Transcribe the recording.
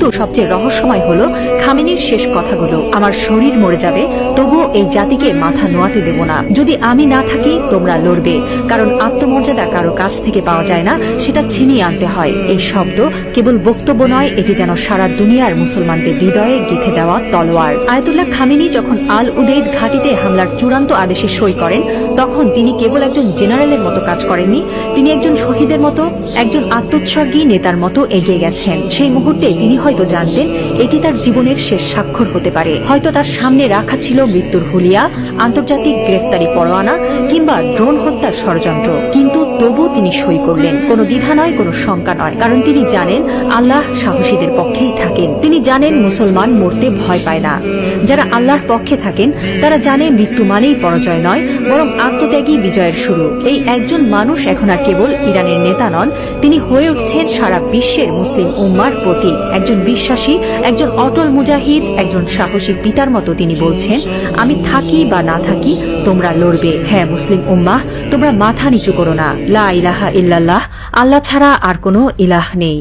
কিন্তু সবচেয়ে রহস্যময় হলো খামেনির শেষ কথাগুলো। আমার শরীর মরে যাবে, তবুও এই জাতিকে মাথা নোয়াতে দেব না। যদি আমি না থাকি তোমরা লড়বে, কারণ আত্মমর্যাদা কারো কাছ থেকে পাওয়া যায় না, সেটা ছিনিয়ে আনতে হয়। এই শব্দ কেবল বক্তব্য নয়, এটি যেন সারা দুনিয়ার মুসলমানদের হৃদয়ে গেঁথে দেওয়া তলোয়ার। আয়াতুল্লাহ খামেনি যখন আল উদেইদ ঘাঁটিতে হামলার চূড়ান্ত আদেশে সই করেন, তখন তিনি কেবল একজন জেনারেলের মতো কাজ করেননি, তিনি একজন শহীদের মতো, একজন আত্মোৎসর্গী নেতার মতো এগিয়ে গেছেন। সেই মুহূর্তে তিনি হয়তো জানতেন এটি তার জীবনের শেষ স্বাক্ষর হতে পারে। হয়তো তার সামনে রাখা ছিল মৃত্যুর হুলিয়া, আন্তর্জাতিক গ্রেফতারি পরোয়ানা কিংবা ড্রোন হত্যার ষড়যন্ত্র, কিন্তু তবু তিনি সই করলেন। কোনো দ্বিধা নয়, কোনো শঙ্কা নয়, কারণ তিনি জানেন আল্লাহ সাহসীদের পক্ষেই থাকেন। তিনি জানেন মুসলমান মরতে ভয় পায় না। যারা আল্লাহর পক্ষে থাকেন তারা জানে মৃত্যু মানেই পরাজয় নয়, বরং আত্মত্যাগী বিজয়ের শুরু। এই একজন মানুষ এখন আর কেবল ইরানের নেতা নন, তিনি হয়ে উঠছেন সারা বিশ্বের মুসলিম উম্মার প্রতীক। একজন বিশ্বাসী, একজন অটল মুজাহিদ, একজন সাহসী পিতার মতো তিনি বলছেন, আমি থাকি বা না থাকি তোমরা লড়বে। হ্যাঁ মুসলিম উম্মাহ, তোমরা মাথা নিচু করো না। লা ইলাহা ইল্লাল্লাহ, আল্লাহ ছাড়া আর কোনো ইলাহ নেই।